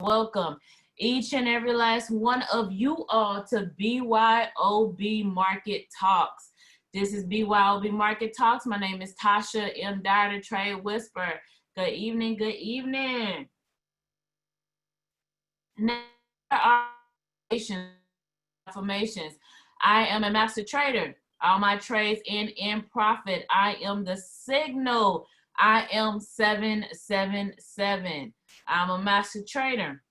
welcome each and every last one of you all to BYOB Market Talks. This is BYOB Market Talks. My name is Tasha M. Dyer, the Trade Whisperer. Good evening, good evening. Now, affirmations. I am a master trader. All my trades end in profit. I am the signal. I am 777. I'm a master trader.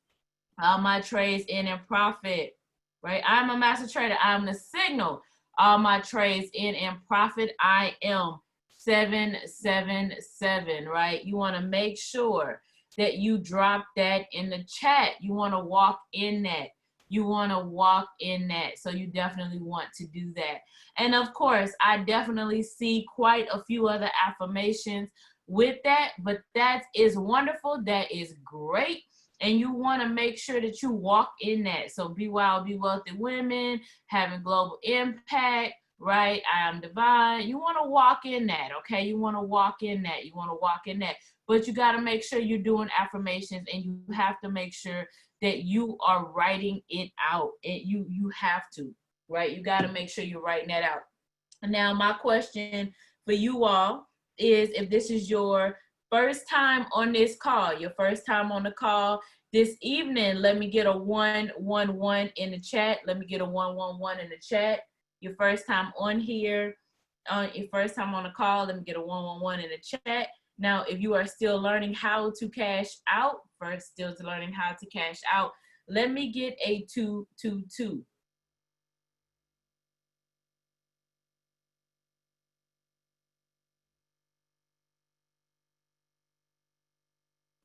All my trades end in profit, right? I'm a master trader. I'm the signal. All my trades end in profit. I am 777, right? You want to make sure that you drop that in the chat. You want to walk in that. You want to walk in that. So you definitely want to do that. And of course, I definitely see quite a few other affirmations with that, but that is wonderful. That is great. And you want to make sure that you walk in that. So BYOB Wealthy Women, having global impact, right? I am divine. You want to walk in that, okay? You want to walk in that. You want to walk in that. But you got to make sure you're doing affirmations, and you have to make sure that you are writing it out. You have to, right? You got to make sure you're writing that out. Now, my question for you all is, if this is your first time on this call, your first time on the call this evening, let me get a 111 in the chat. Let me get a 111 in the chat. Your first time on here, your first time on the call, let me get a 111 in the chat. Now, if you are still learning how to cash out, still learning how to cash out, let me get a 222.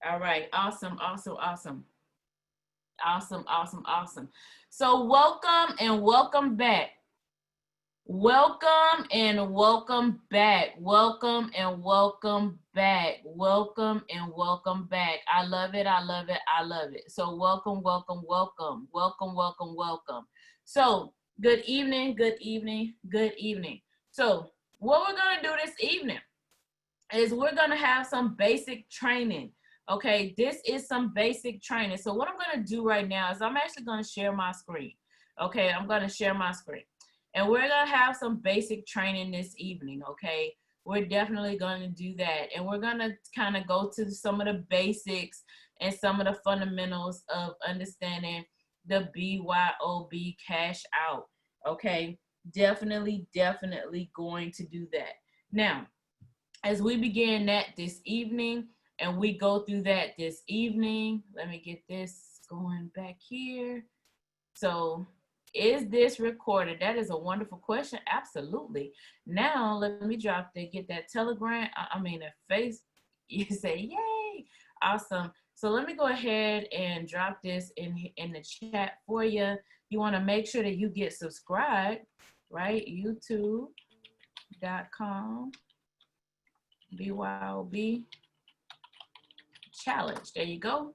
All right, awesome. So welcome and welcome back. Welcome and welcome back. Welcome and welcome back. Welcome and welcome back. I love it. So welcome. So good evening. So what we're going to do this evening is we're going to have some basic training. Okay, this is some basic training. So what I'm going to do right now is I'm actually going to share my screen. Okay, I'm going to share my screen. And we're going to have some basic training this evening, okay? We're definitely going to do that. And we're going to kind of go to some of the basics and some of the fundamentals of understanding the BYOB cash out, okay? Definitely going to do that. Now, as we begin that this evening, and we go through that this evening, let me get this going back here. So, is this recorded? That is a wonderful question. Absolutely. Now, let me get that telegram. A face. You say, yay. Awesome. So let me go ahead and drop this in the chat for you. You want to make sure that you get subscribed, right? YouTube.com BYOB challenge. There you go.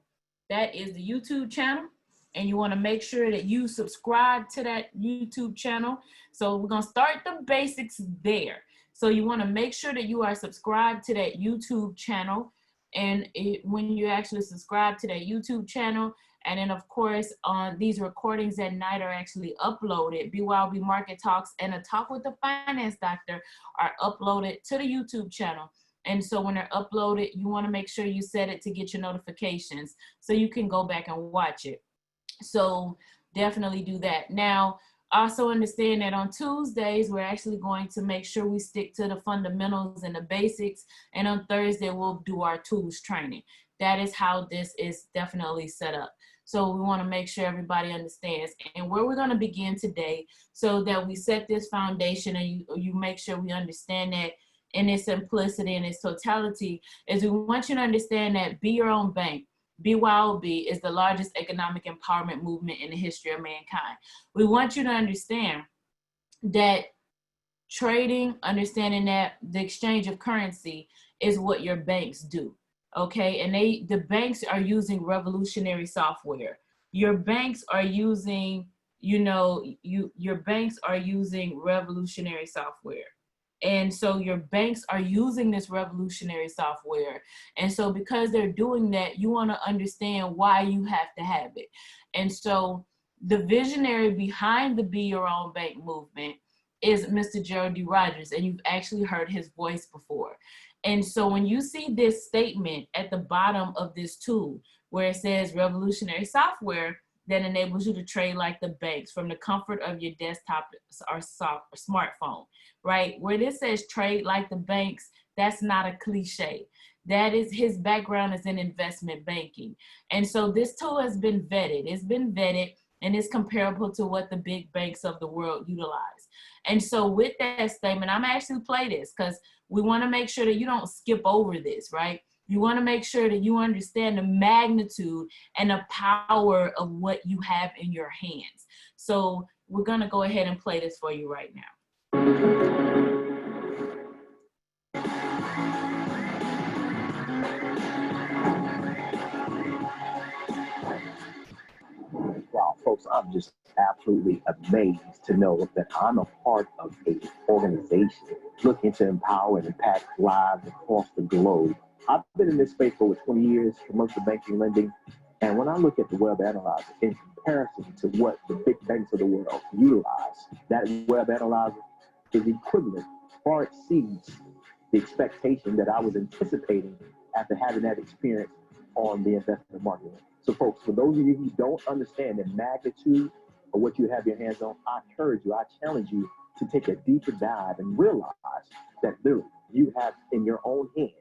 That is the YouTube channel. And you want to make sure that you subscribe to that YouTube channel. So we're going to start the basics there. So you want to make sure that you are subscribed to that YouTube channel. And when you actually subscribe to that YouTube channel, and then of course, these recordings at night are actually uploaded. BYOB Market Talks and A Talk with the Finance Doctor are uploaded to the YouTube channel. And so when they're uploaded, you want to make sure you set it to get your notifications so you can go back and watch it. So definitely do that. Now, also understand that on Tuesdays, we're actually going to make sure we stick to the fundamentals and the basics. And on Thursday, we'll do our tools training. That is how this is definitely set up. So we want to make sure everybody understands. And where we're going to begin today, so that we set this foundation and you make sure we understand that in its simplicity and its totality, is we want you to understand that Be Your Own Bank, BYOB, is the largest economic empowerment movement in the history of mankind. We want you to understand that trading, understanding that the exchange of currency is what your banks do, okay? And the banks are using revolutionary software. Your banks are using, your banks are using revolutionary software. And so your banks are using this revolutionary software. And so because they're doing that, you want to understand why you have to have it. And so the visionary behind the Be Your Own Bank movement is Mr. Gerald D. Rogers, and you've actually heard his voice before. And so when you see this statement at the bottom of this tool, where it says revolutionary software that enables you to trade like the banks from the comfort of your desktop or smartphone, right? Where this says trade like the banks, that's not a cliche. That is, his background is in investment banking. And so this tool has been vetted. It's been vetted and it's comparable to what the big banks of the world utilize. And so with that statement, I'm actually play this because we want to make sure that you don't skip over this, right? You want to make sure that you understand the magnitude and the power of what you have in your hands. So we're going to go ahead and play this for you right now. Wow, folks, I'm just absolutely amazed to know that I'm a part of an organization looking to empower and impact lives across the globe. I've been in this space for over 20 years, commercial banking, lending, and when I look at the web analyzer in comparison to what the big banks of the world utilize, that web analyzer is equivalent, far exceeds the expectation that I was anticipating after having that experience on the investment market. So folks, for those of you who don't understand the magnitude of what you have your hands on, I encourage you, I challenge you to take a deeper dive and realize that literally you have in your own hands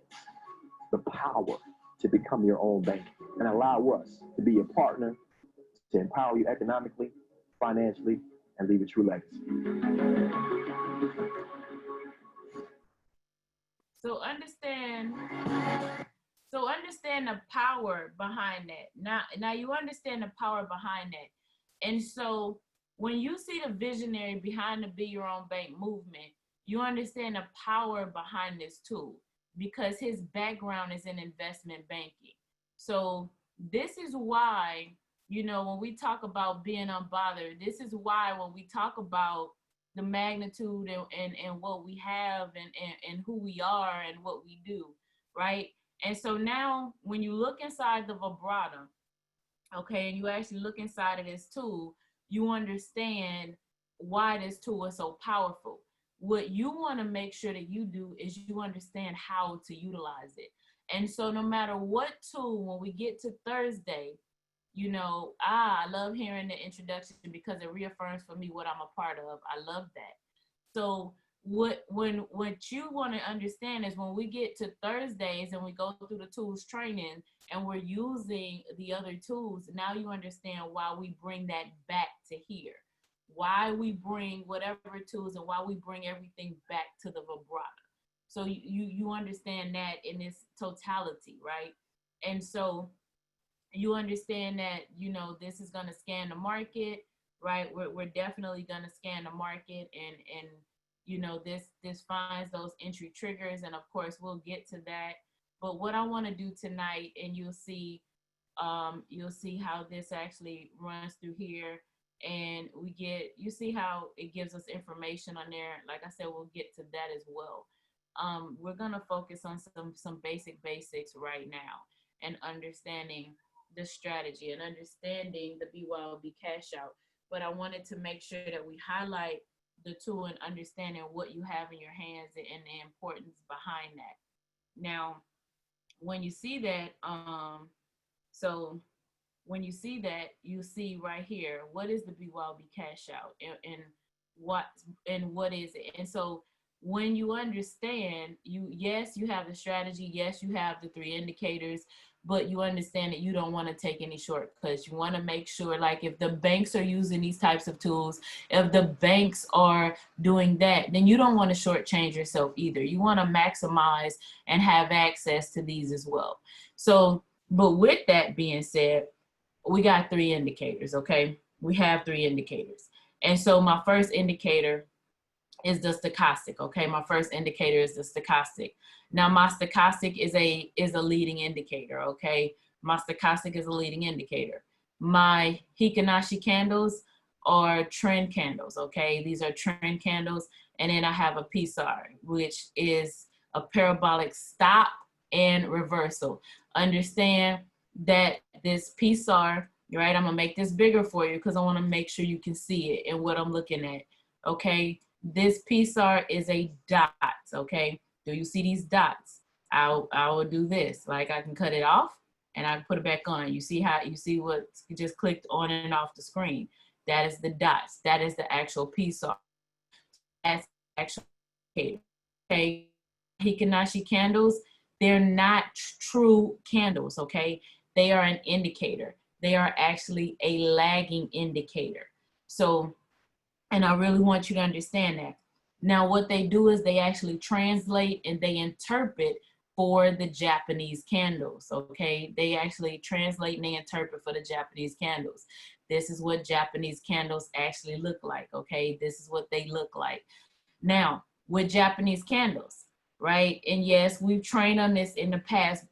the power to become your own bank and allow us to be a partner to empower you economically, financially, and leave a true legacy. So understand the power behind that. Now you understand the power behind that. And so when you see the visionary behind the Be Your Own Bank movement, you understand the power behind this tool because his background is in investment banking. So this is why, you know, when we talk about being unbothered, this is why when we talk about the magnitude and what we have and who we are and what we do, right? And so now when you look inside the vibrato, okay, and you actually look inside of this tool, you understand why this tool is so powerful. What you want to make sure that you do is you understand how to utilize it. And so no matter what tool, when we get to Thursday, you know, I love hearing the introduction because it reaffirms for me what I'm a part of. I love that. So what you want to understand is when we get to Thursdays and we go through the tools training and we're using the other tools, now you understand why we bring that back to here, why we bring whatever tools and why we bring everything back to the vibrato. So you understand that in its totality, right? And so you understand that, you know, this is going to scan the market, right? We're definitely going to scan the market and you know, this finds those entry triggers, and of course we'll get to that. But what I want to do tonight, and you'll see how this actually runs through here, and you see how it gives us information on there. Like I said, we'll get to that as well. We're gonna focus on some basics right now and understanding the strategy and understanding the BYOB cash out. But I wanted to make sure that we highlight the tool and understanding what you have in your hands and the importance behind that. Now, when you see that, so when you see that, you see right here, what is the BYOB cash out and what is it? And so when you understand, yes, you have the strategy, yes, you have the 3 indicators, but you understand that you don't want to take any shortcuts. You want to make sure, like, if the banks are using these types of tools, if the banks are doing that, then you don't want to shortchange yourself either. You want to maximize and have access to these as well. So, but with that being said, we got 3 indicators, okay? We have 3 indicators. And so my first indicator is the stochastic, okay? My first indicator is the stochastic. Now my stochastic is a leading indicator, okay? My stochastic is a leading indicator. My Hikinashi candles are trend candles, okay? These are trend candles. And then I have a PSAR, which is a parabolic stop and reversal. Understand that this PSAR, right? I'm gonna make this bigger for you because I wanna make sure you can see it and what I'm looking at, okay? This PSAR is a dot, okay? Do you see these dots? I will do this, like I can cut it off and I can put it back on. You see how, you see what just clicked on and off the screen? That is the dots. That is the actual PSAR. That's the actual indicator. Okay, Hikinashi candles, they're not true candles, okay? They are an indicator. They are actually a lagging indicator. So, and I really want you to understand that. Now, what they do is they actually translate and they interpret for the Japanese candles, okay? They actually translate and they interpret for the Japanese candles. This is what Japanese candles actually look like, okay? This is what they look like. Now, with Japanese candles, right? And yes, we've trained on this in the past,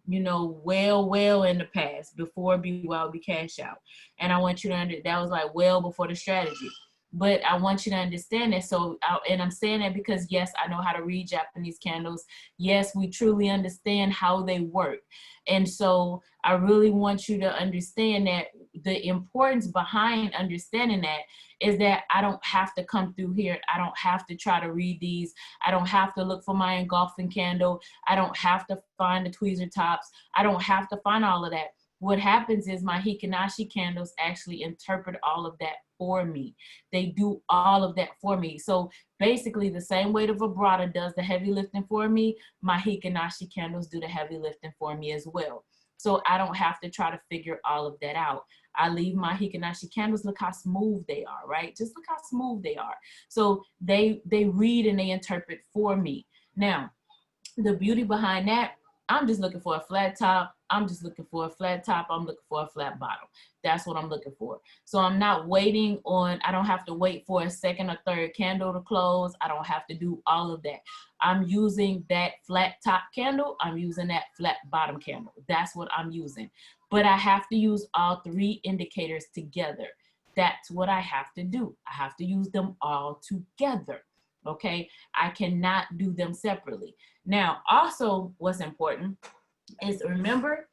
you know, well in the past, before BYOB Cashout. And I want you to understand, that was like well before the strategy. But I want you to understand that. So, and I'm saying that because yes, I know how to read Japanese candles. Yes, we truly understand how they work. And so I really want you to understand that the importance behind understanding that is that I don't have to come through here. I don't have to try to read these. I don't have to look for my engulfing candle. I don't have to find the tweezer tops. I don't have to find all of that. What happens is my Hikinashi candles actually interpret all of that for me. They do all of that for me. So basically the same way the vibrato does the heavy lifting for me, my Hikinashi candles do the heavy lifting for me as well. So I don't have to try to figure all of that out. I leave my Hikinashi candles, look how smooth they are, right? Just look how smooth they are. So they read and they interpret for me. Now, the beauty behind that, I'm just looking for a flat top. I'm just looking for a flat top. I'm looking for a flat bottom. That's what I'm looking for. So I'm not waiting on, I don't have to wait for a second or third candle to close. I don't have to do all of that. I'm using that flat top candle. I'm using that flat bottom candle. That's what I'm using. But I have to use all three indicators together. That's what I have to do. I have to use them all together. Okay, I cannot do them separately. Now, also what's important is, remember,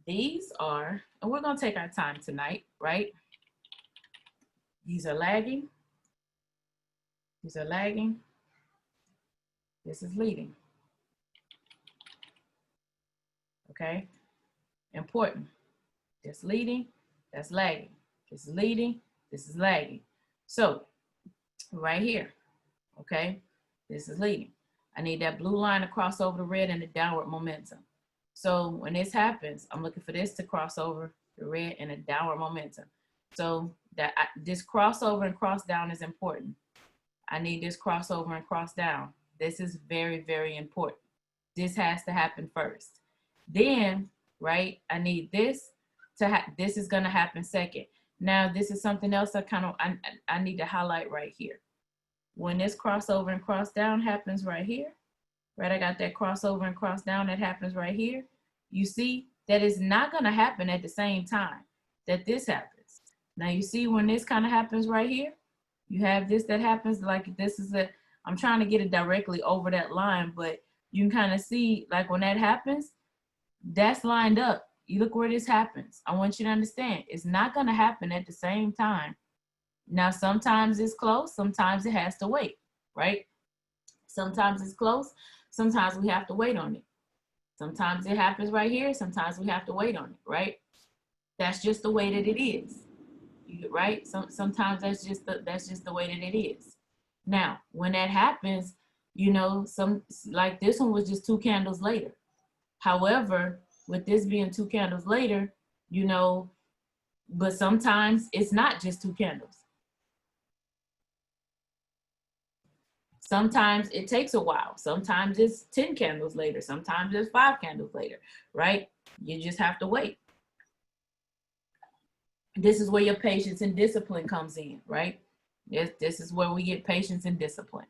these are, and we're gonna take our time tonight, right? These are lagging. These are lagging. This is leading. Okay, important. That's leading, that's lagging. This is leading, this is lagging. So right here, okay, this is leading. I need that blue line to cross over the red and the downward momentum. So when this happens, I'm looking for this to cross over the red and a downward momentum. So that this crossover and cross down is important. I need this crossover and cross down. This is very, very important. This has to happen first. Then, right, I need this to this is gonna happen second. Now, this is something else I need to highlight right here. When this crossover and cross down happens right here, right? I got that crossover and cross down that happens right here. You see that is not gonna happen at the same time that this happens. Now you see when this kind of happens right here, you have this that happens like this is a, I'm trying to get it directly over that line, but you can kind of see like when that happens, that's lined up. You look where this happens. I want you to understand, it's not gonna happen at the same time. Now, sometimes it's close, sometimes it has to wait, right? Sometimes it's close, sometimes we have to wait on it. Sometimes it happens right here, sometimes we have to wait on it, right? That's just the way that it is, right? Sometimes that's just the way that it is. Now, when that happens, you know, like this one was just 2 candles later. However, with this being 2 candles later, you know, but sometimes it's not just 2 candles. Sometimes it takes a while. Sometimes it's 10 candles later. Sometimes it's 5 candles later, right? You just have to wait. This is where your patience and discipline comes in, right? This is where we get patience and discipline,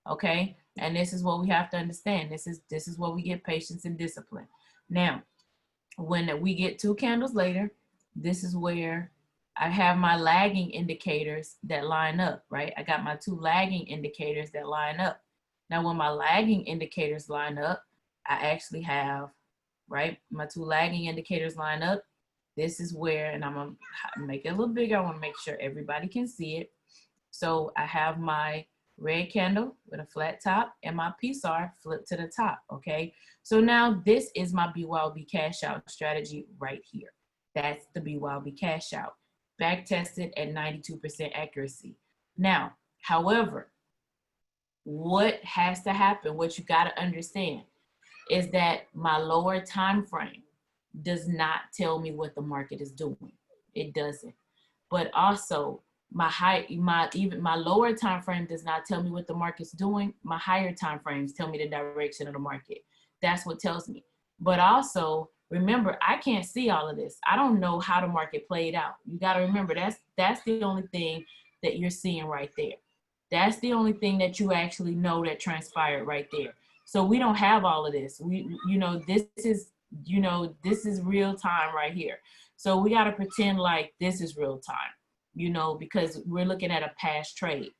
okay? And this is what we have to understand. This is where we get patience and discipline. Now, when we get 2 candles later, this is where I have my lagging indicators that line up, right? I got my 2 lagging indicators that line up. Now, when my lagging indicators line up, I actually have, right, my 2 lagging indicators line up. This is where, and I'm gonna make it a little bigger. I wanna make sure everybody can see it. So I have my red candle with a flat top and my PSAR flipped to the top, okay? So now this is my BYOB cash out strategy right here. That's the BYOB cash out, back tested at 92% accuracy. Now, however, what has to happen, what you gotta understand is that my lower time frame does not tell me what the market is doing. It doesn't. But also my lower time frame does not tell me what the market's doing. My higher time frames tell me the direction of the market. That's what tells me. But also remember, I can't see all of this. I don't know how the market played out. You got to remember that's the only thing that you're seeing right there. That's the only thing that you actually know that transpired right there. So we don't have all of this. This is real time right here. So we got to pretend like this is real time, because we're looking at a past trade.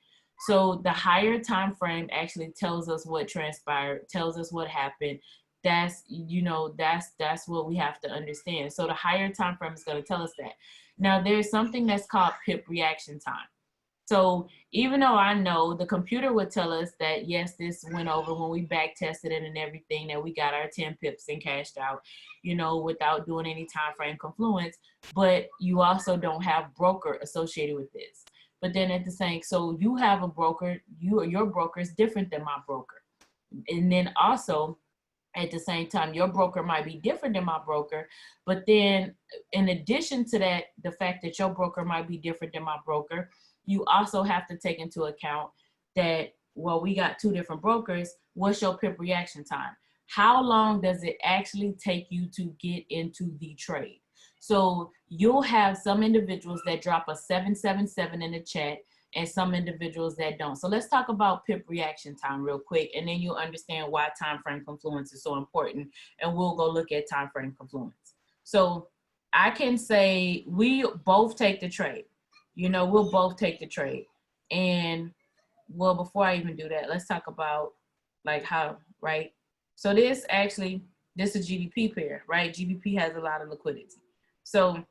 So the higher time frame actually tells us what transpired, tells us what happened. That's what we have to understand. So the higher time frame is going to tell us that. Now there's something that's called Pip Reaction Time. So even though I know the computer would tell us that, yes, this went over when we back tested it and everything, that we got our 10 pips and cashed out, without doing any time frame confluence, but you also don't have broker associated with this. But then at the same, so you have a broker, your broker is different than my broker. And then also at the same time, your broker might be different than my broker. But then in addition to that, the fact that your broker might be different than my broker, you also have to take into account that, well, we got 2 different brokers. What's your Pip reaction time? How long does it actually take you to get into the trade? So you'll have some individuals that drop a 777 in the chat and some individuals that don't. So let's talk about Pip reaction time real quick, and then you'll understand why time frame confluence is so important, and we'll go look at time frame confluence. So I can say we both take the trade. We'll both take the trade. And well, before I even do that, let's talk about like how, right? So this is GBP pair, right? GBP has a lot of liquidity. So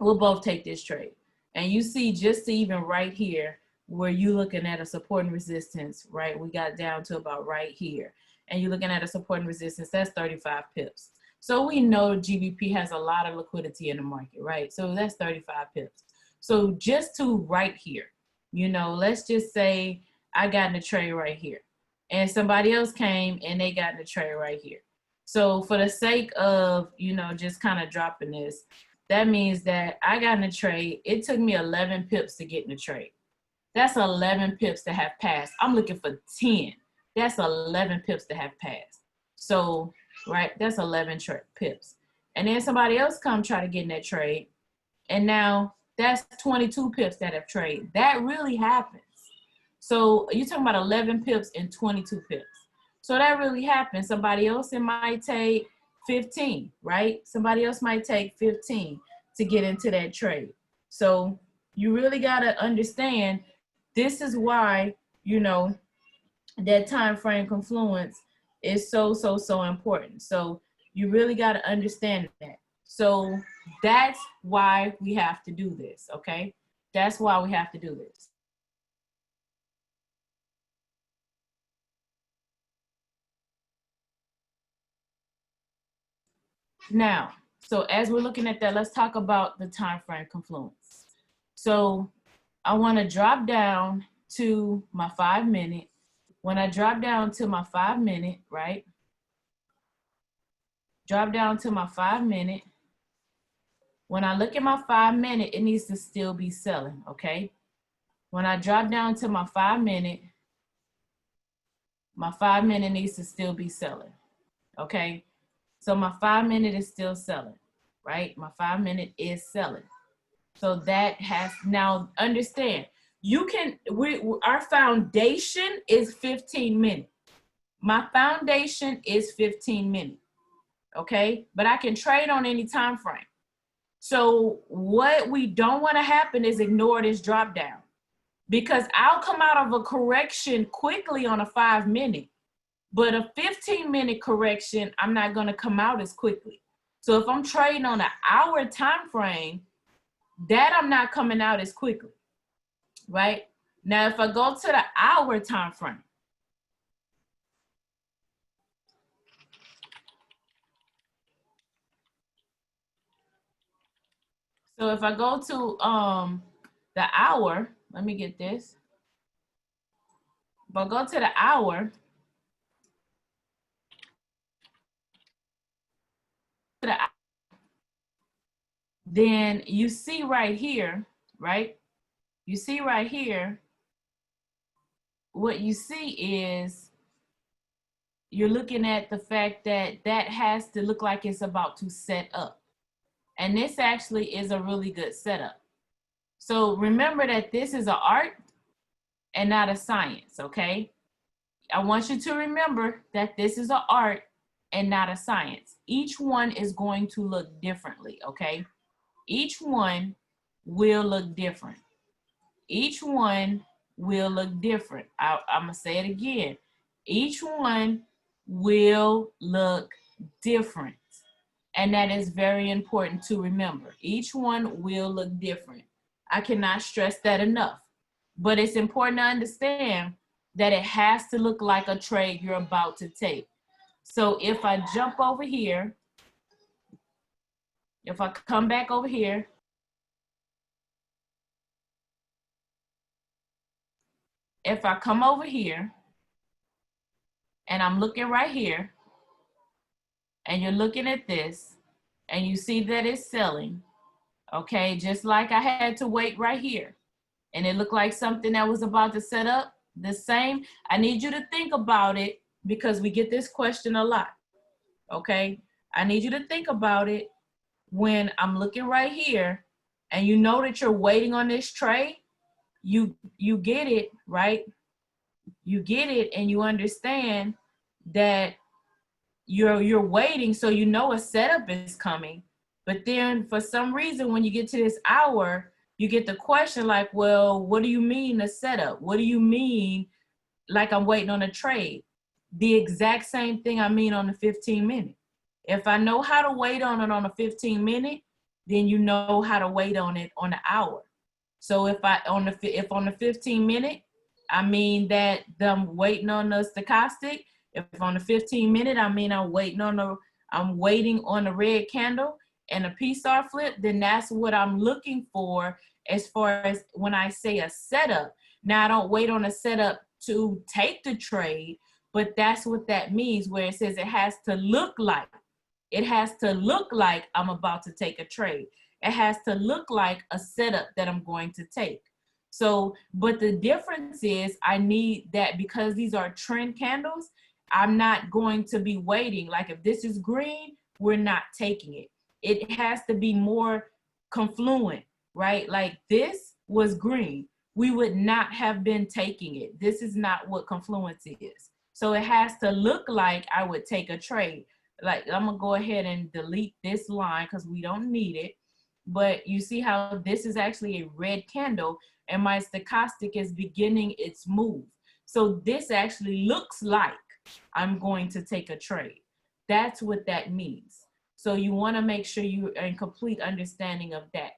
we'll both take this trade. And you see just even right here, where you're looking at a support and resistance, right? We got down to about right here. And you're looking at a support and resistance, that's 35 pips. So we know GBP has a lot of liquidity in the market, right? So that's 35 pips. So just to right here, let's just say I got in the trade right here and somebody else came and they got in the trade right here. So for the sake of, just kind of dropping this, that means that I got in the trade. It took me 11 pips to get in the trade. That's 11 pips to have passed. I'm looking for 10. That's 11 pips to have passed. So, right, that's 11 pips. And then somebody else come try to get in that trade. And now that's 22 pips that have traded. That really happens. So you're talking about 11 pips and 22 pips. So that really happens. Somebody else, it might take 15, right? Somebody else might take 15 to get into that trade. So you really got to understand, this is why, that time frame confluence is so important. So you really got to understand that. So that's why we have to do this, okay? That's why we have to do this. Now, so as we're looking at that, let's talk about the time frame confluence. So I want to drop down to my 5 minute. When I drop down to my 5 minute, right? Drop down to my 5 minute. When I look at my 5 minute, it needs to still be selling, okay? When I drop down to my 5 minute needs to still be selling, okay? So my 5 minute is still selling, right? My 5 minute is selling. So that has, now understand, our foundation is 15 minutes. My foundation is 15 minutes, okay? But I can trade on any time frame. So what we don't want to happen is ignore this drop down, because I'll come out of a correction quickly on a 5-minute, but a 15-minute correction, I'm not going to come out as quickly. So if I'm trading on an hour time frame, that I'm not coming out as quickly, right? Now, if I go to the hour time frame, so if I go to the hour, let me get this. If I go to the hour, then you see right here, right? You see right here, what you see is you're looking at the fact that that has to look like it's about to set up. And this actually is a really good setup. So remember that this is an art and not a science, okay? I want you to remember that this is an art and not a science. Each one is going to look differently, okay? Each one will look different. Each one will look different. I'm gonna say it again. Each one will look different. And that is very important to remember. Each one will look different. I cannot stress that enough. But it's important to understand that it has to look like a trade you're about to take. So if I jump over here, if I come back over here, if I come over here and I'm looking right here, and you're looking at this, and you see that it's selling, okay, just like I had to wait right here, and it looked like something that was about to set up, the same. I need you to think about it because we get this question a lot, okay? I need you to think about it when I'm looking right here, and you know that you're waiting on this trade, you get it, right? You get it, and you understand that you're waiting, so you know a setup is coming. But then for some reason, when you get to this hour, you get the question like, well, what do you mean a setup? What do you mean like I'm waiting on a trade? The exact same thing I mean on the 15-minute. If I know how to wait on it on a 15-minute, then you know how to wait on it on the hour. So if on the 15-minute, I mean that I'm waiting on the stochastic. If on the 15-minute, I mean I'm waiting on the red candle and a PSAR flip, then that's what I'm looking for as far as when I say a setup. Now I don't wait on a setup to take the trade, but that's what that means, where it says it has to look like. It has to look like I'm about to take a trade. It has to look like a setup that I'm going to take. So, but the difference is I need that because these are trend candles, I'm not going to be waiting. Like if this is green, we're not taking it. It has to be more confluent, right? Like this was green. We would not have been taking it. This is not what confluence is. So it has to look like I would take a trade. Like I'm gonna go ahead and delete this line because we don't need it. But you see how this is actually a red candle and my stochastic is beginning its move. So this actually looks like I'm going to take a trade. That's what that means. So you want to make sure you're in complete understanding of that.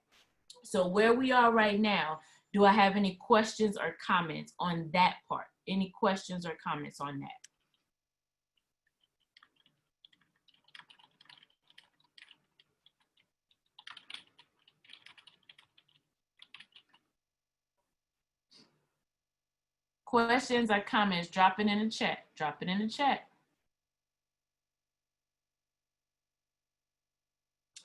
So where we are right now, do I have any questions or comments on that part? Any questions or comments on that? Questions or comments, drop it in the chat. Drop it in the chat.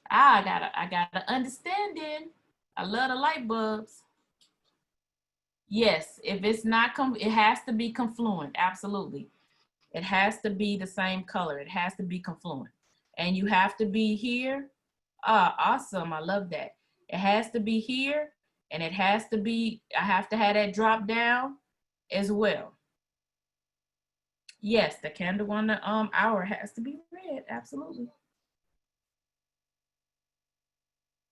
I got an understanding. I love the light bulbs. Yes, if it's not, it has to be confluent. Absolutely. It has to be the same color. It has to be confluent. And you have to be here. Ah, awesome. I love that. It has to be here and it has to be, I have to have that drop down as well. Yes, the candle on the hour has to be red. Absolutely.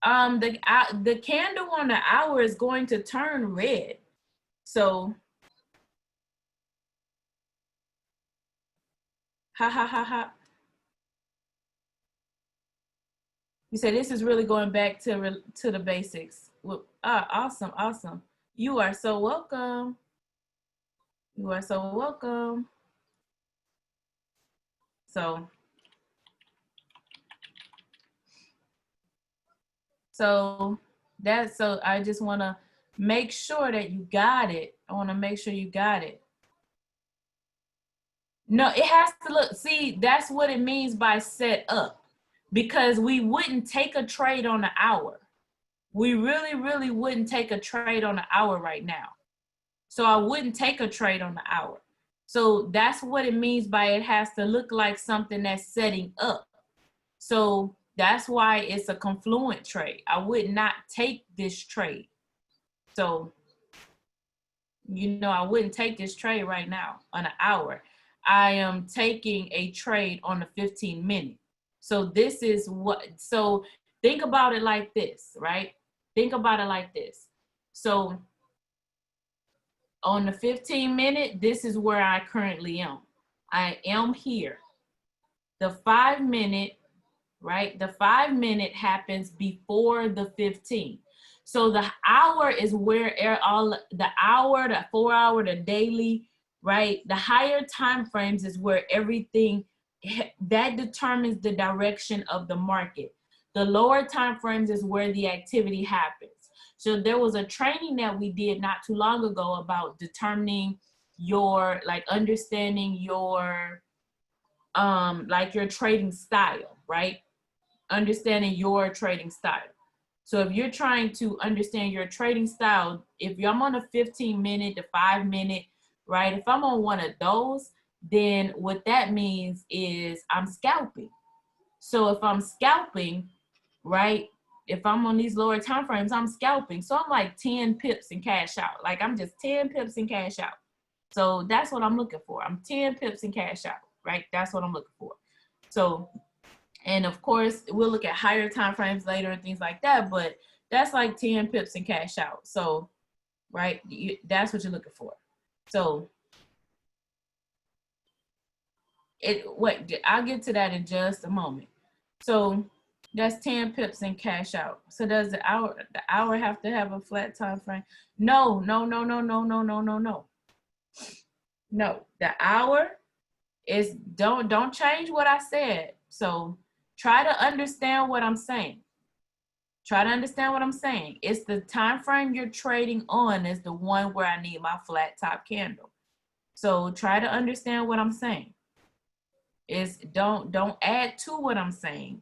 The candle on the hour is going to turn red. So, ha ha ha ha. You said this is really going back to the basics. Well, awesome, awesome. You are so welcome. You are so welcome. So that's, so I just want to make sure that you got it. I want to make sure you got it. No, it has to look, see, that's what it means by set up, because we wouldn't take a trade on the hour. We really, really wouldn't take a trade on the hour right now. So I wouldn't take a trade on the hour. So that's what it means by it has to look like something that's setting up. So that's why it's a confluent trade. I would not take this trade. So, you know, I wouldn't take this trade right now on an hour. I am taking a trade on the 15-minute. So this is what, so think about it like this, right? Think about it like this. So on the 15-minute, this is where I currently am. I am here. The 5-minute, right? The 5-minute happens before the 15. So the hour is where all the hour, the 4-hour, the daily, right? The higher time frames is where everything that determines the direction of the market. The lower time frames is where the activity happens. So there was a training that we did not too long ago about determining your, like understanding your, like your trading style, right? Understanding your trading style. So if you're trying to understand your trading style, if I'm on a 15-minute, the 5-minute, right? If I'm on one of those, then what that means is I'm scalping. So if I'm scalping, right? If I'm on these lower time frames, I'm scalping. So I'm like 10 pips and cash out. Like I'm just 10 pips and cash out. So that's what I'm looking for. I'm 10 pips and cash out, right? That's what I'm looking for. So, and of course, we'll look at higher time frames later and things like that, but that's like 10 pips and cash out. So, right, that's what you're looking for. So, I'll get to that in just a moment. So, that's 10 pips and cash out. So does the hour have to have a flat time frame? No. No, the hour is, don't change what I said. So try to understand what I'm saying. Try to understand what I'm saying. It's the time frame you're trading on is the one where I need my flat top candle. So try to understand what I'm saying. Is don't add to what I'm saying.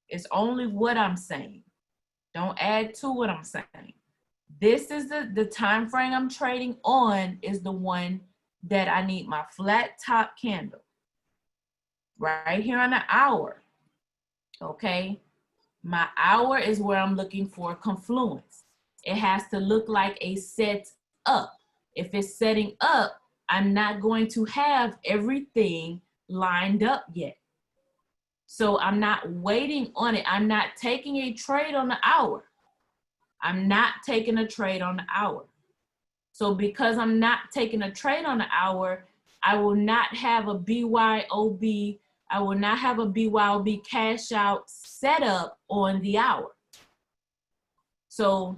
It's only what I'm saying. Don't add to what I'm saying. This is the time frame I'm trading on is the one that I need my flat top candle. Right here on the hour. Okay. My hour is where I'm looking for confluence. It has to look like a set up. If it's setting up, I'm not going to have everything lined up yet. So I'm not waiting on it. I'm not taking a trade on the hour. I'm not taking a trade on the hour. So because I'm not taking a trade on the hour, I will not have a BYOB. I will not have a BYOB cash out set up on the hour. So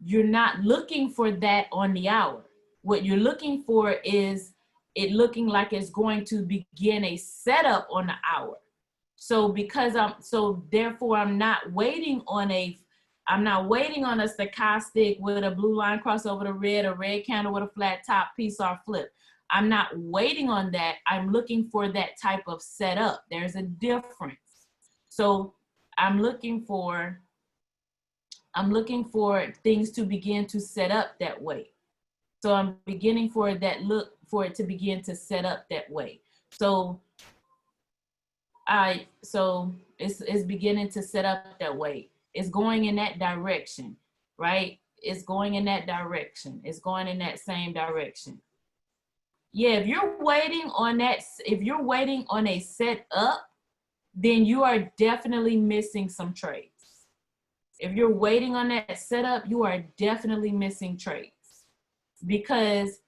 you're not looking for that on the hour. What you're looking for is it looking like it's going to begin a setup on the hour. So therefore I'm not waiting on a stochastic with a blue line cross over the red, a red candle with a flat top, piece or flip. I'm not waiting on that. I'm looking for that type of setup. There's a difference. So I'm looking for things to begin to set up that way. So I'm beginning for it to begin to set up that way. So it's beginning to set up that way. It's going in that direction, right? It's going in that direction. It's going in that same direction. Yeah, if you're waiting on a set up, then you are definitely missing some trades. If you're waiting on that setup, you are definitely missing trades, because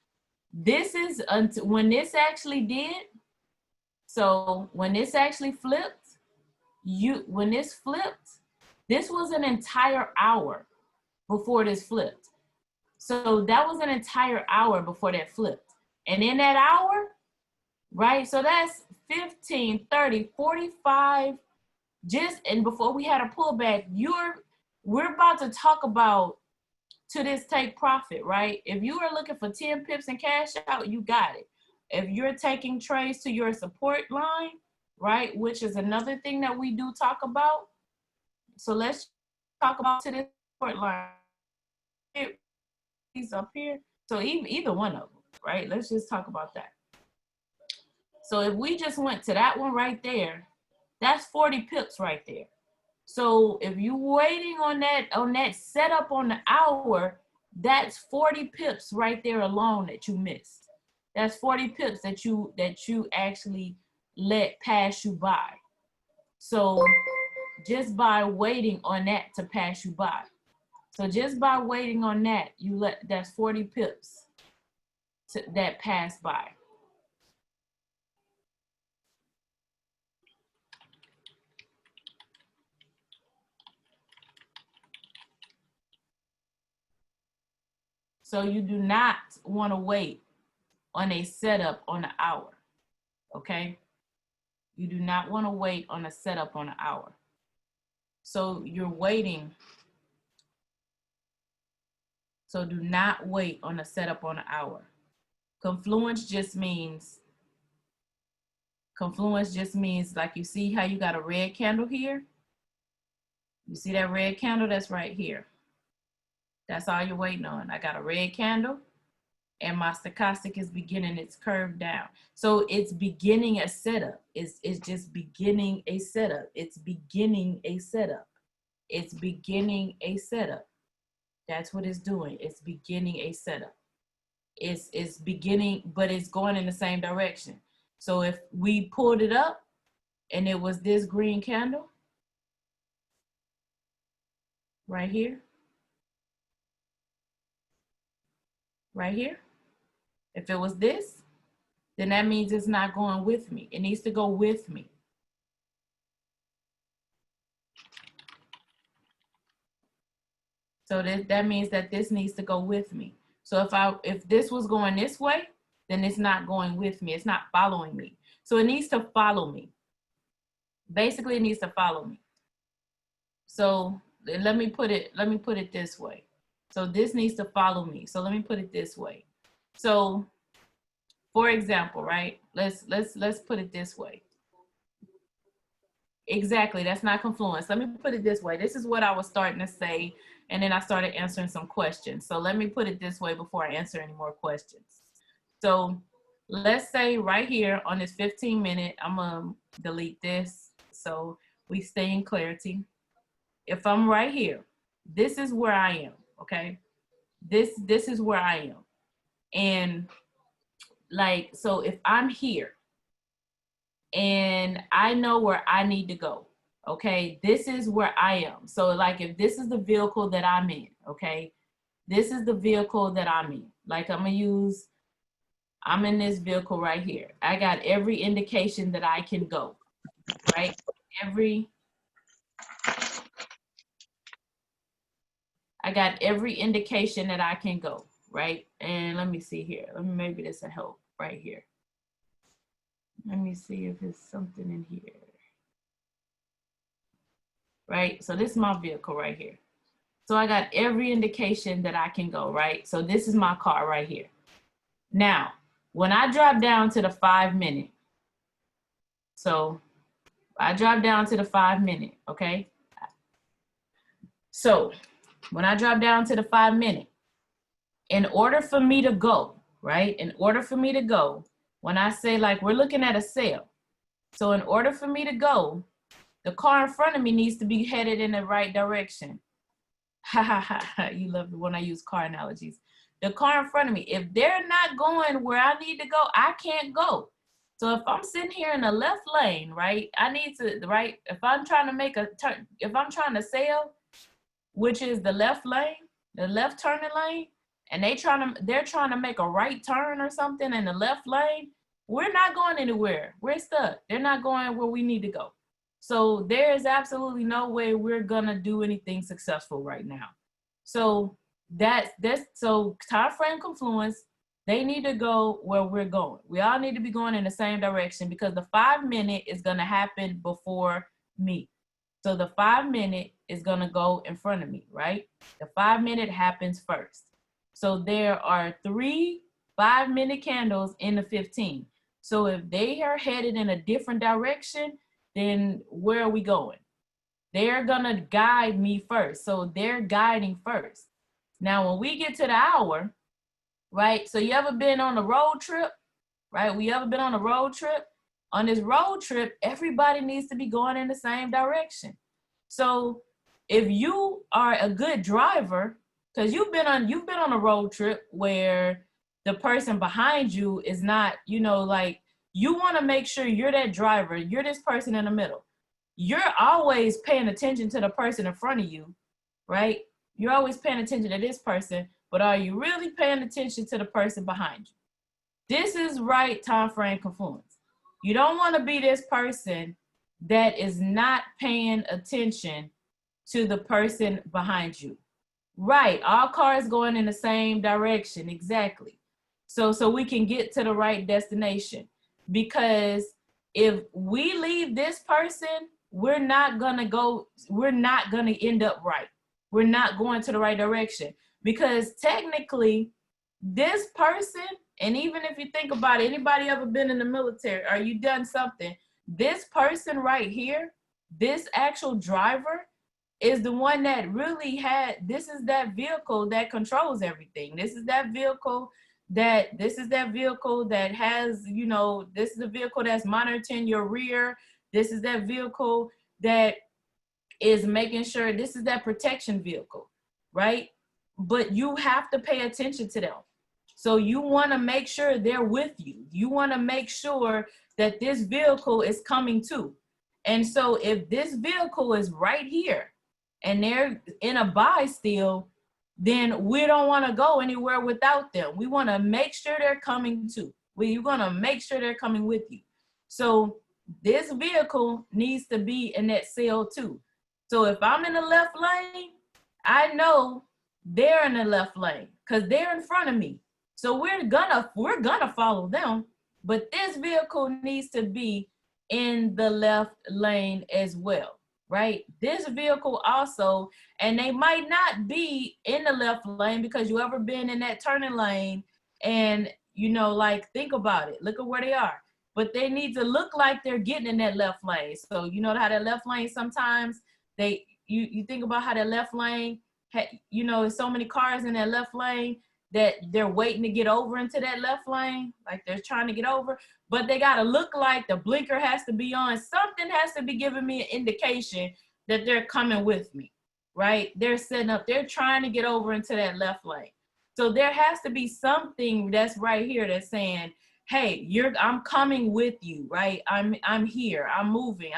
this is when this actually did. So when this actually flipped, when this flipped, this was an entire hour before this flipped. So that was an entire hour before that flipped. And in that hour, right? So that's 15, 30, 45, just, and before we had a pullback, we're about to talk about to this take profit, right? If you are looking for 10 pips and cash out, you got it. If you're taking trades to your support line, right, which is another thing that we do talk about. So let's talk about to this support line. He's up here. So either one of them, right? Let's just talk about that. So if we just went to that one right there, that's 40 pips right there. So if you're waiting on that setup on the hour, that's 40 pips right there alone that you missed. That's 40 pips that you actually let pass you by. So just by waiting on that to pass you by. So just by waiting on that, that's 40 pips that pass by. So you do not want to wait on a setup on the hour, okay? You do not want to wait on a setup on an hour. So you're waiting. So do not wait on a setup on an hour. Confluence just means, like, you see how you got a red candle here? You see that red candle? That's right here. That's all you're waiting on. I got a red candle and my stochastic is beginning its curve down. So it's beginning a setup. It's just beginning a setup. It's beginning a setup. It's beginning a setup. That's what it's doing. It's beginning a setup. It's beginning, but it's going in the same direction. So if we pulled it up and it was this green candle right here, right here, if it was this, then that means it's not going with me. It needs to go with me. So that means that this needs to go with me. So if this was going this way, then it's not going with me. It's not following me. So it needs to follow me. Basically, it needs to follow me. So let me put it this way. So this needs to follow me. So let me put it this way. So for example, right? Let's put it this way. Exactly, that's not Confluence. Let me put it this way. This is what I was starting to say, and then I started answering some questions. So let me put it this way before I answer any more questions. So let's say right here on this 15-minute, I'm gonna delete this so we stay in clarity. If I'm right here, this is where I am, okay? This is where I am. And like, so if I'm here and I know where I need to go, okay, this is where I am. So like, if this is the vehicle that I'm in, okay, this is the vehicle that I'm in. Like I'm in this vehicle right here. I got every indication that I can go, right? I got every indication that I can go, right? And let me see here. Maybe this will help right here. Let me see if there's something in here. Right, so this is my vehicle right here. So I got every indication that I can go, right? So this is my car right here. Now, when I drop down to the 5-minute, so I drop down to the 5-minute, okay? So when I drop down to the 5-minute, in order for me to go, right? In order for me to go, when I say like we're looking at a sale, so in order for me to go, the car in front of me needs to be headed in the right direction. Ha ha ha, you love it when I use car analogies. The car in front of me, if they're not going where I need to go, I can't go. So if I'm sitting here in the left lane, right, I need to, right, if I'm trying to make a turn, if I'm trying to sail, which is the left lane, the left turning lane, and they're trying to make a right turn or something in the left lane, we're not going anywhere. We're stuck. They're not going where we need to go. So there is absolutely no way we're gonna do anything successful right now. So so time frame confluence, they need to go where we're going. We all need to be going in the same direction, because the 5 minute is gonna happen before me. So the 5 minute is gonna go in front of me, right? The 5 minute happens first. So there are 3 5-minute candles in the 15. So if they are headed in a different direction, then where are we going? They're gonna guide me first. So they're guiding first. Now, when we get to the hour, right? So you ever been on a road trip, right? We ever been on a road trip? On this road trip, everybody needs to be going in the same direction. So if you are a good driver, because you've been on a road trip where the person behind you is not, like, you want to make sure you're that driver, you're this person in the middle. You're always paying attention to the person in front of you, right? You're always paying attention to this person, but are you really paying attention to the person behind you? This is right time frame confluence. You don't want to be this person that is not paying attention to the person behind you. Right, all cars going in the same direction, exactly. So we can get to the right destination. Because if we leave this person, we're not gonna end up right. We're not going to the right direction. Because technically, this person, and even if you think about it, anybody ever been in the military or you done something, this person right here, this actual driver, is the one that really this is that vehicle that controls everything. This is that vehicle that has, this is the vehicle that's monitoring your rear. This is that vehicle that is making sure, this is that protection vehicle, right? But you have to pay attention to them. So you want to make sure they're with you. You want to make sure that this vehicle is coming too. And so if this vehicle is right here and they're in a buy still, then we don't want to go anywhere without them. We want to make sure they're coming too. We're going to make sure they're coming with you. So this vehicle needs to be in that sale too. So if I'm in the left lane, I know they're in the left lane because they're in front of me. So we're gonna follow them, but this vehicle needs to be in the left lane as well, right? This vehicle also, and they might not be in the left lane because you ever been in that turning lane and, like, think about it, look at where they are. But they need to look like they're getting in that left lane. So you know how that left lane sometimes, you think about how that left lane, there's so many cars in that left lane that they're waiting to get over into that left lane, like they're trying to get over, but they gotta look like the blinker has to be on. Something has to be giving me an indication that they're coming with me, right? They're setting up, they're trying to get over into that left lane. So there has to be something that's right here that's saying, hey, I'm coming with you, right? I'm here, I'm moving,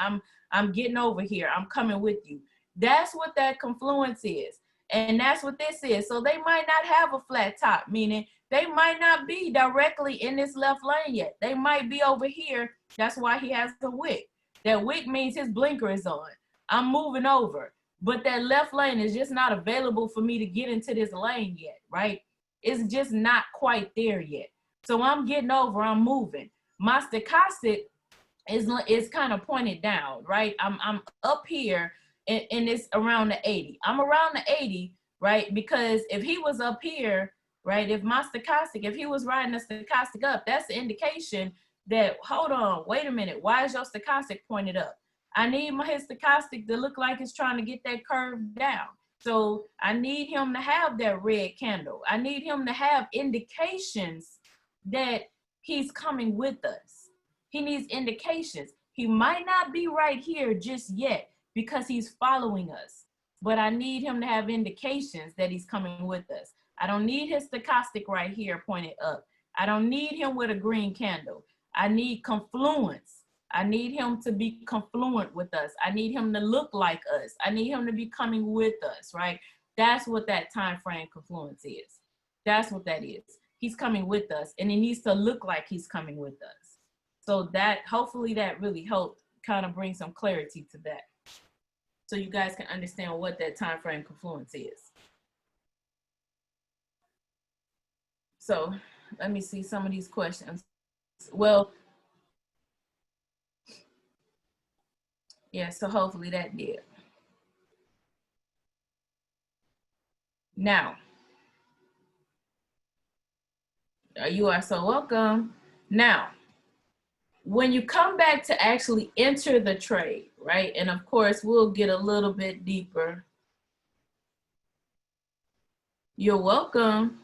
I'm getting over here, I'm coming with you. That's what that confluence is. And that's what this is. So they might not have a flat top, meaning they might not be directly in this left lane yet. They might be over here. That's why he has the wick. That wick means his blinker is on. I'm moving over. But that left lane is just not available for me to get into this lane yet, right? It's just not quite there yet. So I'm getting over, I'm moving. My stochastic is kind of pointed down, right? I'm up here. And it's around the 80. I'm around the 80, right? Because if he was up here, right, if my stochastic, if he was riding the stochastic up, that's the indication that, hold on, wait a minute, why is your stochastic pointed up? I need his stochastic to look like it's trying to get that curve down. So I need him to have that red candle. I need him to have indications that he's coming with us. He needs indications. He might not be right here just yet, because he's following us. But I need him to have indications that he's coming with us. I don't need his stochastic right here pointed up. I don't need him with a green candle. I need confluence. I need him to be confluent with us. I need him to look like us. I need him to be coming with us, right? That's what that time frame confluence is. That's what that is. He's coming with us, and it needs to look like he's coming with us. So that, hopefully that really helped kind of bring some clarity to that, so you guys can understand what that time frame confluence is. So let me see some of these questions. Well, yeah, so hopefully that did. Now, you are so welcome. Now, when you come back to actually enter the trade, right? And of course, we'll get a little bit deeper. You're welcome.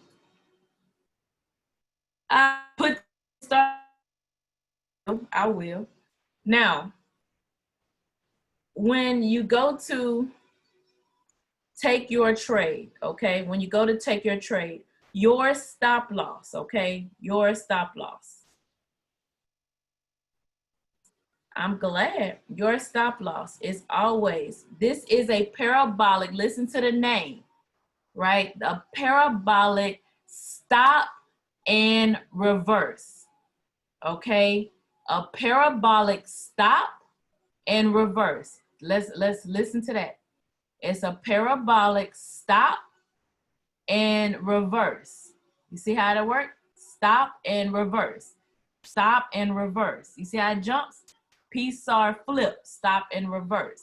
I put start. I will. Now, when you go to take your trade, okay? When you go to take your trade, your stop loss, okay? Your stop loss. I'm glad your stop loss is always, this is a parabolic, listen to the name, right? A parabolic stop and reverse, okay? A parabolic stop and reverse. Let's listen to that. It's a parabolic stop and reverse. You see how that works? Stop and reverse. Stop and reverse. You see how it jumps? PSAR flip, stop and reverse.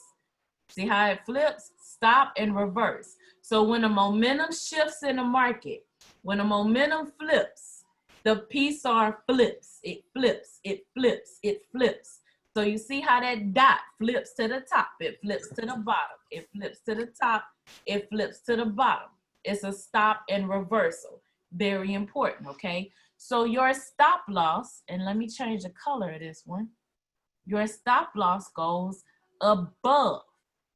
See how it flips? Stop and reverse. So when the momentum shifts in the market, when the momentum flips, the PSAR flips, it flips, it flips, it flips. So you see how that dot flips to the top, it flips to the bottom, it flips to the top, it flips to the bottom. It's a stop and reversal. Very important, okay? So your stop loss, and let me change the color of this one. Your stop loss goes above.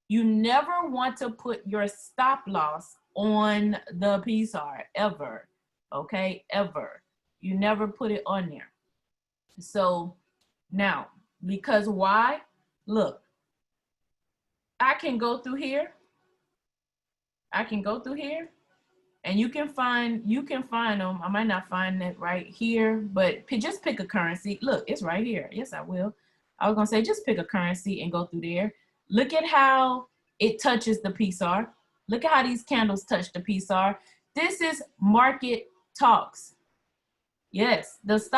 You never want to put your stop loss on the PSAR, ever, okay? Ever. You never put it on there. So now, because why? Look, I can go through here. I can go through here, and you can find them. I might not find it right here, but just pick a currency. Look, it's right here. Yes, I will. I was gonna say, just pick a currency and go through there. Look at how it touches the PSAR. Look at how these candles touch the PSAR. This is market talks. Yes, this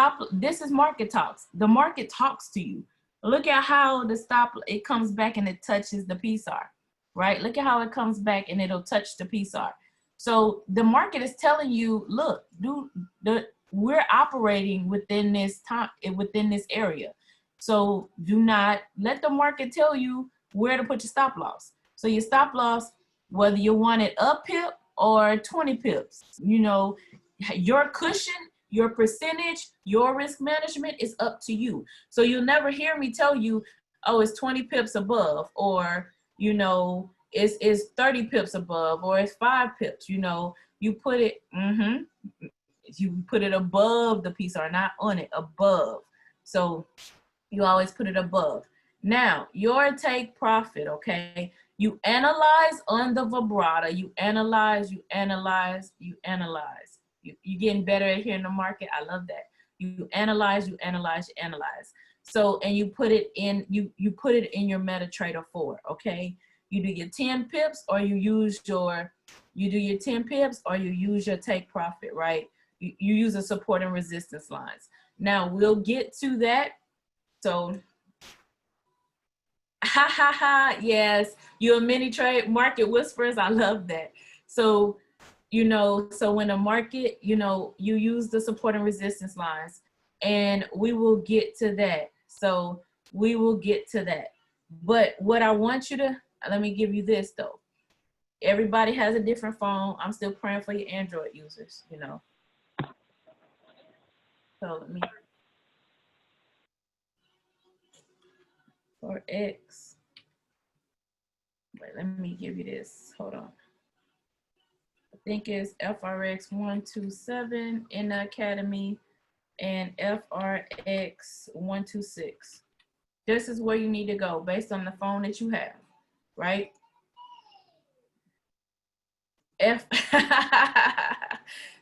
is market talks. The market talks to you. Look at how the stop, it comes back and it touches the PSAR, right? Look at how it comes back and it'll touch the PSAR. So the market is telling you, look, we're operating within this time, within this area. So do not let the market tell you where to put your stop loss. So your stop loss, whether you want it up pip or 20 pips, you know, your cushion, your percentage, your risk management is up to you. So you'll never hear me tell you, oh, it's 20 pips above, or, you know, it's 30 pips above, or it's 5 pips, you know, you put it, you put it above the PSAR, not on it, above. So you always put it above. Now, your take profit, okay? You analyze on the vibrato, you analyze, you analyze, you analyze. You're getting better at here in the market. I love that. You analyze, you analyze, you analyze. So, and you put it in, you put it in your MetaTrader 4, okay? You do your 10 pips, or you do your 10 pips, or you use your take profit, right? You use a support and resistance lines. Now, we'll get to that. So, ha ha ha, yes, you're a mini trade market whispers. I love that. So, you know, so when the market, you know, you use the support and resistance lines, and we will get to that. So we will get to that. But what I want you to, let me give you this though. Everybody has a different phone. I'm still praying for your Android users, you know. So let me, for X, wait, let me give you this, hold on. I think it's FRX 127 in the Academy and FRX 126. This is where you need to go based on the phone that you have, right?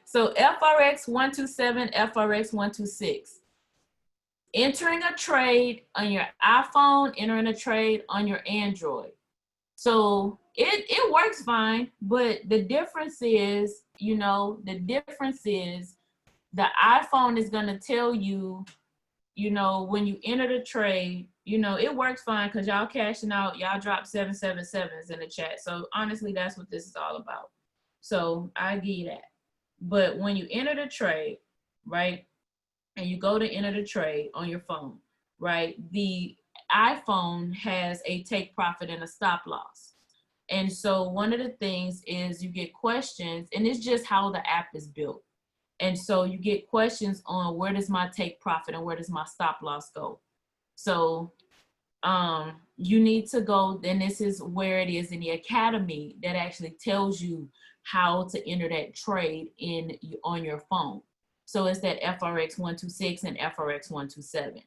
So FRX 127, FRX 126. Entering a trade on your iPhone, entering a trade on your Android. So it works fine, but the difference is, you know, the difference is the iPhone is gonna tell you, you know, when you enter the trade, you know, it works fine because y'all cashing out, y'all drop 777s in the chat. So honestly, that's what this is all about. So I give you that. But when you enter the trade, right, and you go to enter the trade on your phone, right, the iPhone has a take profit and a stop loss. And so one of the things is you get questions, and it's just how the app is built. And so you get questions on where does my take profit and where does my stop loss go? So you need to go, then this is where it is in the academy that actually tells you how to enter that trade on your phone. So it's that FRX 126 and FRX 127.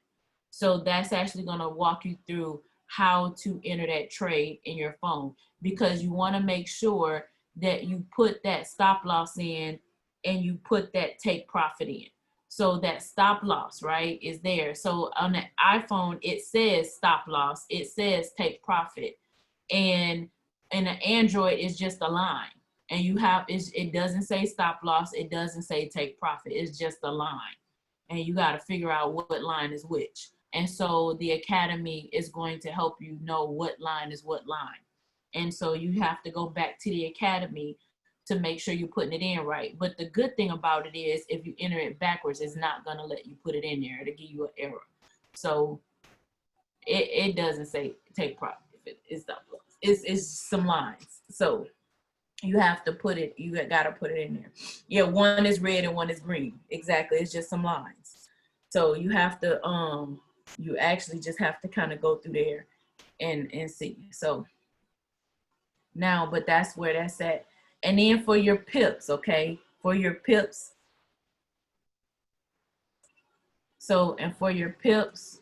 So that's actually going to walk you through how to enter that trade in your phone, because you want to make sure that you put that stop loss in and you put that take profit in. So that stop loss, right, is there. So on the iPhone, it says stop loss, it says take profit, and in the Android, it's just a line. And you have, it doesn't say stop loss, it doesn't say take profit, it's just a line. And you got to figure out what line is which. And so the academy is going to help you know what line is what line. And so you have to go back to the academy to make sure you're putting it in right. But the good thing about it is if you enter it backwards, it's not going to let you put it in there. It'll give you an error. So it doesn't say take profit. It's stop loss. It's some lines. So you have to put it, you got to put it in there. Yeah, one is red and one is green. Exactly. It's just some lines. So you have to, you actually just have to kind of go through there and see. So now, but that's where that's at. And then for your pips, okay? For your pips. So, and for your pips,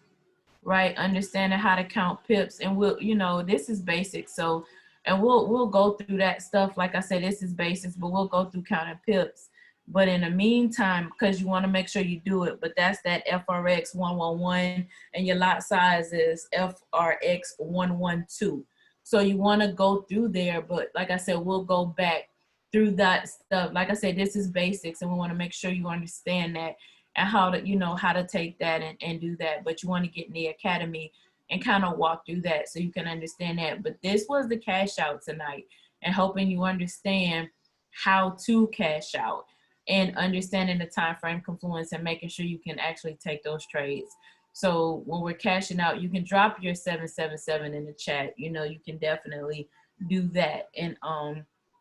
right? Understanding how to count pips. And we'll, you know, this is basic. So, and we'll go through that stuff. Like I said, this is basics, but we'll go through counting pips. But in the meantime, because you want to make sure you do it, but that's that FRX 111 and your lot size is FRX 112. So you want to go through there, but like I said, we'll go back through that stuff. Like I said, this is basics, and we want to make sure you understand that and how to, you know, how to take that and do that. But you want to get in the academy and kind of walk through that so you can understand that. But this was the cash out tonight and helping you understand how to cash out and understanding the time frame Confluence and making sure you can actually take those trades. So when we're cashing out, you can drop your 777 in the chat. You know, you can definitely do that and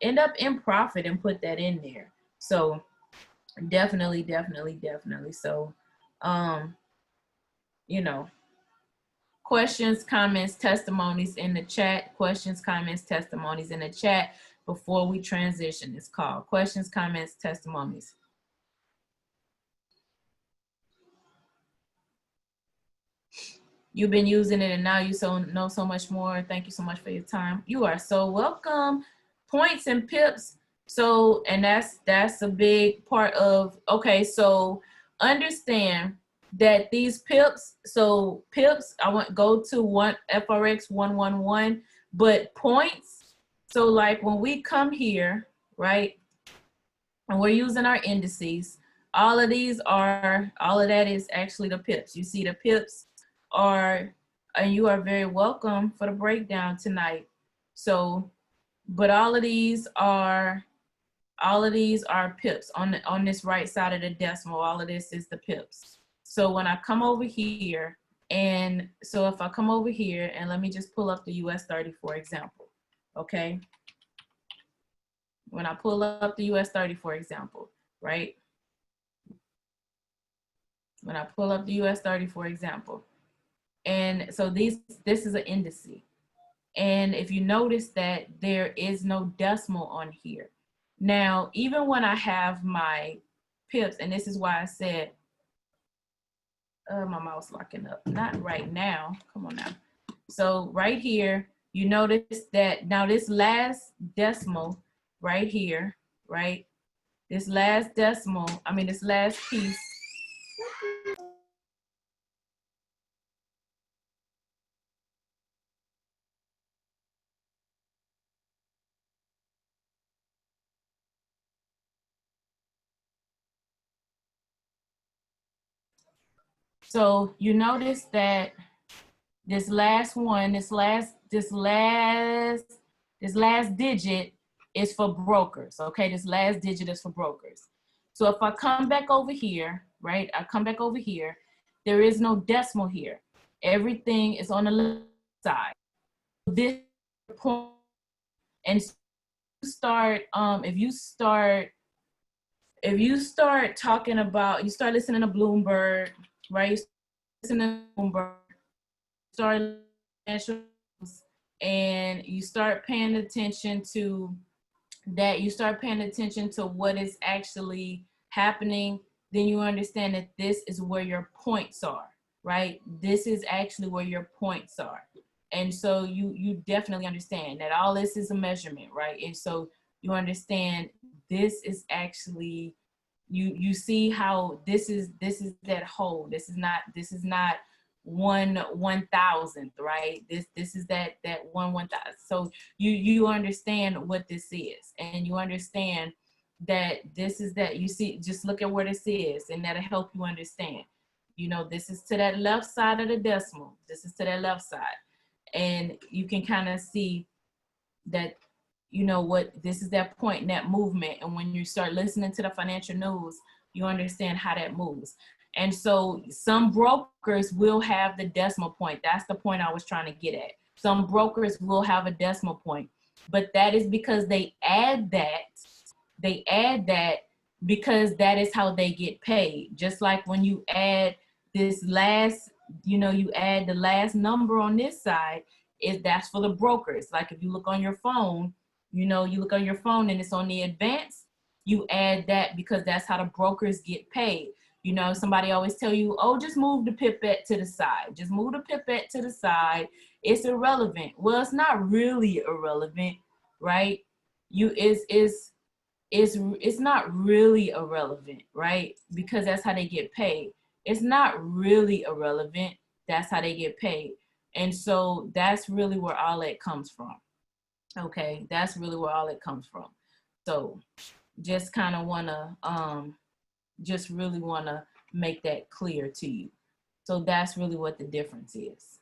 end up in profit and put that in there. So definitely. So you know, questions, comments, testimonies in the chat. Questions, comments, testimonies in the chat before we transition. It's called questions, comments, testimonies. You've been using it and now you know so much more. Thank you so much for your time. You are so welcome. Points and pips. So, and that's a big part of, okay, so understand that these pips, so pips, I want go to FRX 111, but points, so like when we come here, right, and we're using our indices, all of that is actually the pips. You see the pips are, and you are very welcome for the breakdown tonight. So, but all of these are pips on this right side of the decimal. All of this is the pips. So when I come over here, and so if I come over here and let me just pull up the US 30 for example, okay? When I pull up the US 30 for example, right? When I pull up the US 30 for example, and so this is an indice. And if you notice that there is no decimal on here. Now, even when I have my pips, and this is why I said, My mouse locking up. Not right now. Come on now. So right here, you notice that now this last decimal right here, right? This last decimal, I mean this last piece. So you notice that this last one, this last digit is for brokers, okay? This last digit is for brokers. So if I come back over here, right? I come back over here, there is no decimal here. Everything is on the left side. This point, and so you start, if you start talking about, you start listening to Bloomberg, right? You start listening to Bloomberg, start and you start paying attention to that, you start paying attention to what is actually happening, then you understand that this is where your points are, right? This is actually where your points are. And so you definitely understand that all this is a measurement, right? And so you understand this is actually, you see how this is that whole. This is not 1/1000th, right? This is that 1/1000th. So you understand what this is, and you understand that this is that, you see, just look at where this is, and that'll help you understand. You know, this is to that left side of the decimal. This is to that left side. And you can kind of see that, you know what, this is that point in that movement. And when you start listening to the financial news, you understand how that moves. And so some brokers will have the decimal point. That's the point I was trying to get at. Some brokers will have a decimal point, but that is because they add that because that is how they get paid. Just like when you add this last, you add the last number on this side, that's for the brokers. Like if you look on your phone, you look on your phone and it's on the advance, you add that because that's how the brokers get paid. Somebody always tell you, oh, just move the pipette to the side. Just move the pipette to the side. It's irrelevant. Well, it's not really irrelevant, right? It's not really irrelevant, right? Because that's how they get paid. It's not really irrelevant. That's how they get paid. And so that's really where all that comes from. Okay, that's really where all it comes from. So just kind of really want to make that clear to you. So that's really what the difference is.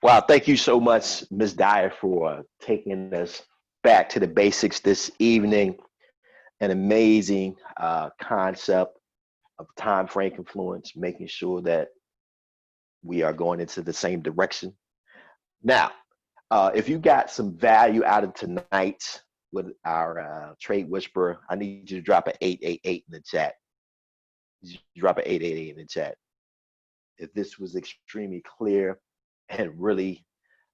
Wow, thank you so much, Ms. Dyer, for taking us back to the basics this evening. An amazing concept of time frame confluence, making sure that we are going into the same direction. Now, if you got some value out of tonight with our trade whisperer, I need you to drop an 888 in the chat. Drop an 888 in the chat. If this was extremely clear and really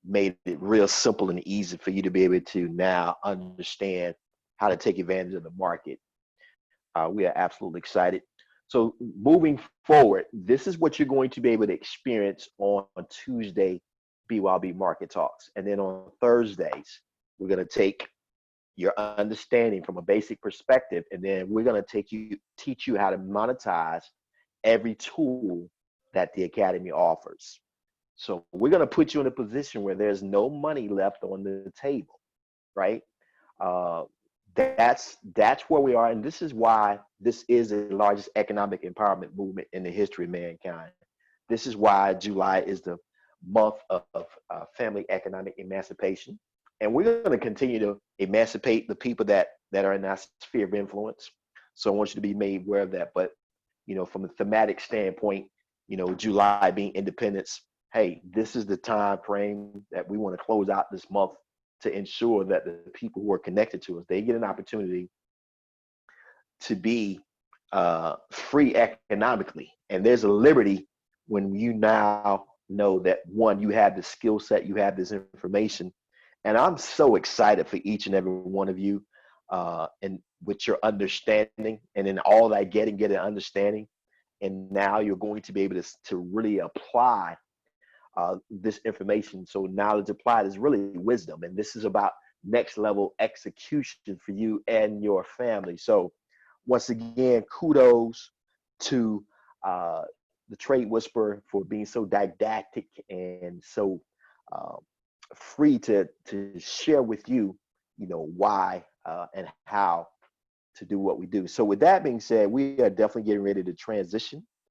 made it real simple and easy for you to be able to now understand how to take advantage of the market, we are absolutely excited. So moving forward, this is what you're going to be able to experience on Tuesday BYOB Market Talks. And then on Thursdays, we're going to take your understanding from a basic perspective, and then we're going to teach you how to monetize every tool that the Academy offers. So we're going to put you in a position where there's no money left on the table, right? That's where we are, and this is why this is the largest economic empowerment movement in the history of mankind. This is why July is the month of family economic emancipation. And we're going to continue to emancipate the people that are in that sphere of influence. So I want you to be made aware of that. But, from a thematic standpoint, July being Independence, hey, this is the time frame that we want to close out this month to ensure that the people who are connected to us, they get an opportunity to be free economically. And there's a liberty when you now know that, one, you have the skill set, you have this information. And I'm so excited for each and every one of you, and with your understanding, and in all that get an understanding. And now you're going to be able to really apply this information. So knowledge applied is really wisdom. And this is about next level execution for you and your family. So once again, kudos to the Trade Whisperer for being so didactic and so free to share with you, why and how to do what we do. So with that being said, we are definitely getting ready to transition